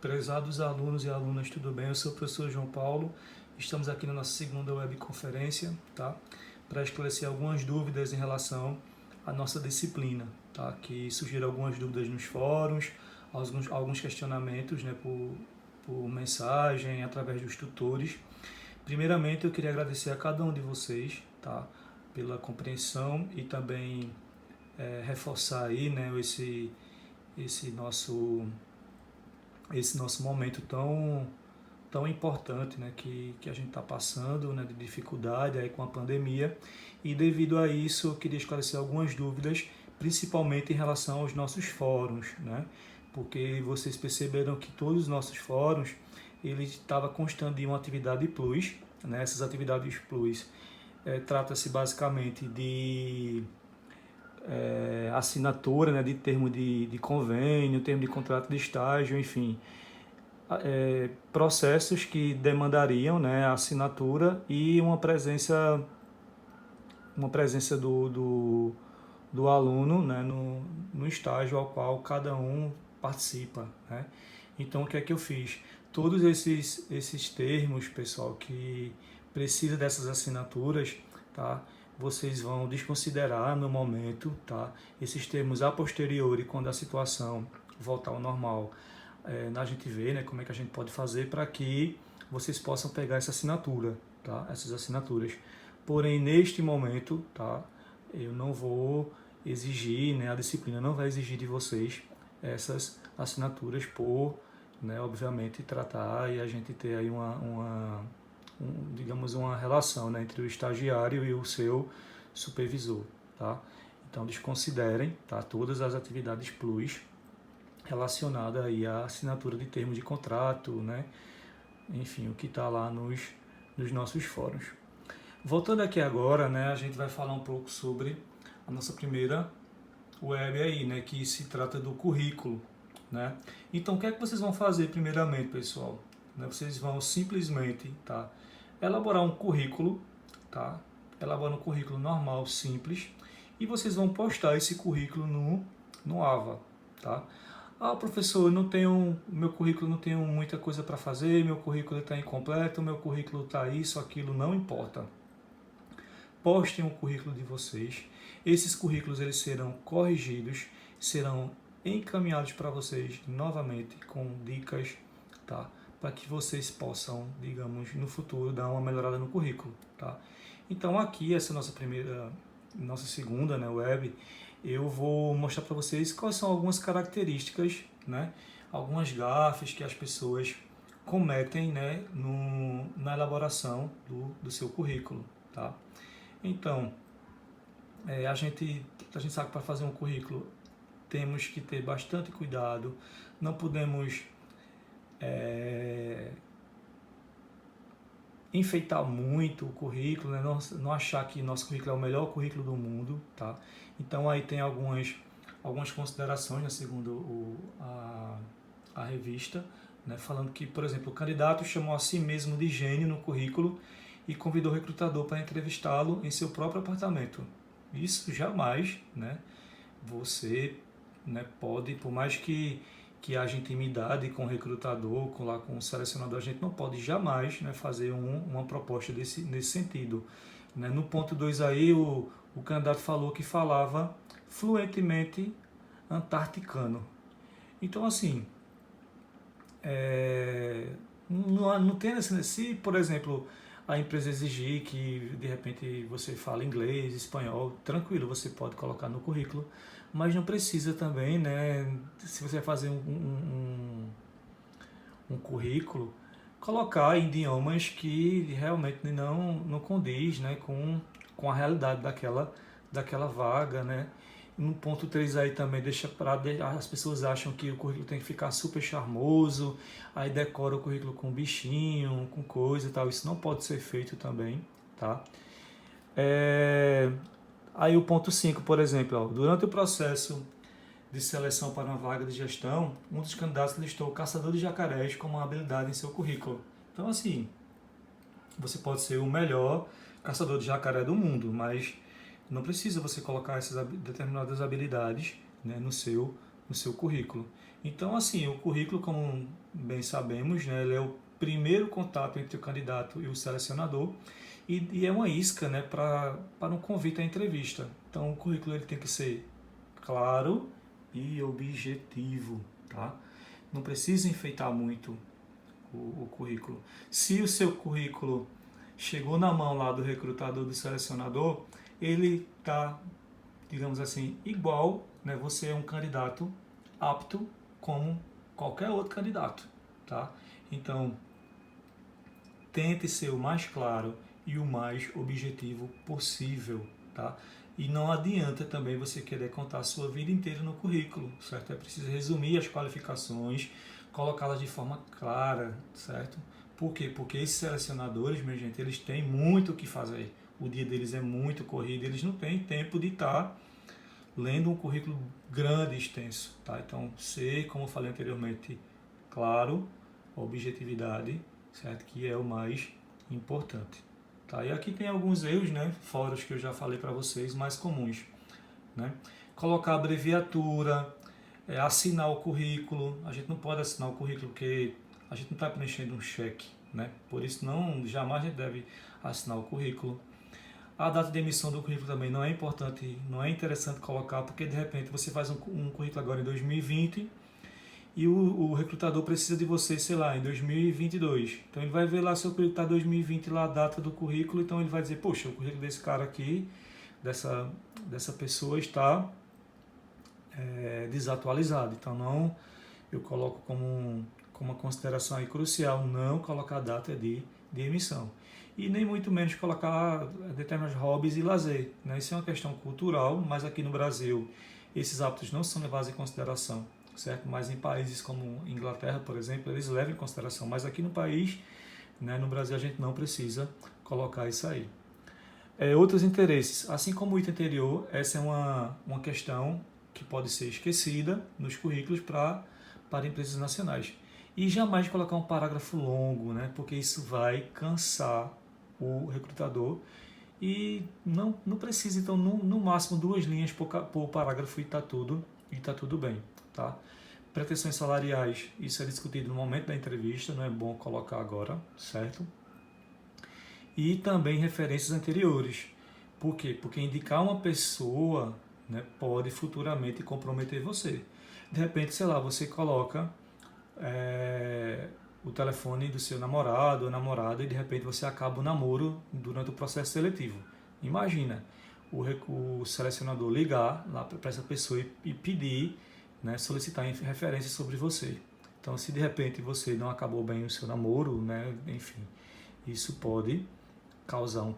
Prezados alunos e alunas, tudo bem? Eu sou o professor João Paulo. Estamos aqui na nossa segunda webconferência, tá? Para esclarecer algumas dúvidas em relação à nossa disciplina, tá? Que surgiram algumas dúvidas nos fóruns, alguns questionamentos, né, por mensagem, através dos tutores. Primeiramente, eu queria agradecer a cada um de vocês, tá? Pela compreensão e também reforçar aí, né, esse nosso momento tão importante, né, que a gente está passando, né, de dificuldade aí com a pandemia. E devido a isso eu queria esclarecer algumas dúvidas, principalmente em relação aos nossos fóruns, né, porque vocês perceberam que todos os nossos fóruns ele estava constando de uma atividade plus, né. Essas atividades plus trata-se basicamente de assinatura, né, de termo de convênio, termo de contrato de estágio, enfim, processos que demandariam, né, a assinatura e uma presença do aluno, né, no estágio ao qual cada um participa, né? Então, o que é que eu fiz? Todos esses termos, pessoal, que precisa dessas assinaturas, tá? Vocês vão desconsiderar no momento, tá? Esses termos a posteriori, quando a situação voltar ao normal, a gente vê, né, como é que a gente pode fazer para que vocês possam pegar essa assinatura, tá? Essas assinaturas. Porém, neste momento, tá? Eu não vou exigir, né, a disciplina não vai exigir de vocês essas assinaturas por, né, obviamente, tratar e a gente ter aí digamos, uma relação, né, entre o estagiário e o seu supervisor, tá? Então, desconsiderem, tá, todas as atividades plus relacionadas aí à assinatura de termos de contrato, né? Enfim, o que está lá nos nossos fóruns. Voltando aqui agora, né, a gente vai falar um pouco sobre a nossa primeira web aí, né, que se trata do currículo, né? Então, o que é que vocês vão fazer primeiramente, pessoal? Vocês vão simplesmente, tá, elaborar um currículo, tá? Elaborar um currículo normal, simples, e vocês vão postar esse currículo no Ava, tá? Ah, professor, meu currículo não tenho muita coisa para fazer, meu currículo está incompleto, meu currículo está isso, aquilo, não importa. Postem o currículo de vocês. Esses currículos eles serão corrigidos, serão encaminhados para vocês novamente com dicas, tá? Para que vocês possam, digamos, no futuro dar uma melhorada no currículo, tá? Então aqui, essa nossa segunda, né, web, eu vou mostrar para vocês quais são algumas características, né, algumas gafes que as pessoas cometem, né, na elaboração do seu currículo, tá? Então, a gente sabe que para fazer um currículo temos que ter bastante cuidado, não podemos enfeitar muito o currículo, né? Não achar que nosso currículo é o melhor currículo do mundo, tá? Então aí tem algumas considerações, né, segundo a revista, né, falando que, por exemplo, o candidato chamou a si mesmo de gênio no currículo e convidou o recrutador para entrevistá-lo em seu próprio apartamento. Isso jamais, né, você, né, pode, por mais que haja intimidade com o recrutador, com o selecionador, a gente não pode jamais, né, fazer uma proposta nesse sentido. Né? No ponto 2 aí, o candidato falou que falava fluentemente antarticano. Então, assim, não tem se, por exemplo, a empresa exigir que de repente você fale inglês, espanhol, tranquilo, você pode colocar no currículo, mas não precisa também, né? Se você vai fazer um currículo, colocar idiomas que realmente não condiz, né, com a realidade daquela vaga, né? No ponto 3 aí também deixa as pessoas acham que o currículo tem que ficar super charmoso, aí decora o currículo com bichinho, com coisa e tal. Isso não pode ser feito também, tá? Aí o ponto 5, por exemplo, ó, durante o processo de seleção para uma vaga de gestão, um dos candidatos listou o caçador de jacarés como uma habilidade em seu currículo. Então, assim, você pode ser o melhor caçador de jacaré do mundo, mas não precisa você colocar essas determinadas habilidades, né, no seu currículo. Então, assim, o currículo, como bem sabemos, né, ele é o primeiro contato entre o candidato e o selecionador e é uma isca, né, para um convite à entrevista. Então, o currículo ele tem que ser claro e objetivo, tá? Não precisa enfeitar muito o currículo. Se o seu currículo chegou na mão lá do recrutador, do selecionador, ele está, digamos assim, igual, né? Você é um candidato apto como qualquer outro candidato, tá? Então, tente ser o mais claro e o mais objetivo possível, tá? E não adianta também você querer contar a sua vida inteira no currículo, certo? É preciso resumir as qualificações, colocá-las de forma clara, certo? Por quê? Porque esses selecionadores, minha gente, eles têm muito o que fazer. O dia deles é muito corrido, eles não têm tempo de estar lendo um currículo grande e extenso, tá? Então, ser, como eu falei anteriormente, claro, objetividade, certo? Que é o mais importante, tá? E aqui tem alguns erros, né? Fora os que eu já falei para vocês, mais comuns, né? Colocar abreviatura, assinar o currículo. A gente não pode assinar o currículo porque a gente não está preenchendo um cheque, né? Por isso, jamais a gente deve assinar o currículo. A data de emissão do currículo também não é importante, não é interessante colocar, porque de repente você faz um currículo agora em 2020 e o recrutador precisa de você, sei lá, em 2022. Então ele vai ver lá seu currículo está 2020, lá a data do currículo, então ele vai dizer, poxa, o currículo desse cara aqui, dessa pessoa está desatualizado. Então não, eu coloco como uma consideração aí crucial não colocar a data de emissão. E nem muito menos colocar determinados hobbies e lazer, né? Isso é uma questão cultural, mas aqui no Brasil esses hábitos não são levados em consideração, certo? Mas em países como Inglaterra, por exemplo, eles levam em consideração. Mas aqui no país, né, no Brasil, a gente não precisa colocar isso aí. Outros interesses, assim como o item anterior, essa é uma questão que pode ser esquecida nos currículos para empresas nacionais. E jamais colocar um parágrafo longo, né? Porque isso vai cansar o recrutador e não precisa, então, no máximo 2 linhas por parágrafo e tá tudo bem, tá? Pretensões salariais, isso é discutido no momento da entrevista, não é bom colocar agora, certo? E também referências anteriores. Por quê? Porque indicar uma pessoa, né, pode futuramente comprometer você. De repente, sei lá, você coloca o telefone do seu namorado ou namorada e de repente você acaba o namoro durante o processo seletivo. Imagina o selecionador ligar lá para essa pessoa e pedir, né, solicitar referências sobre você. Então, se de repente você não acabou bem o seu namoro, né, enfim, isso pode causar um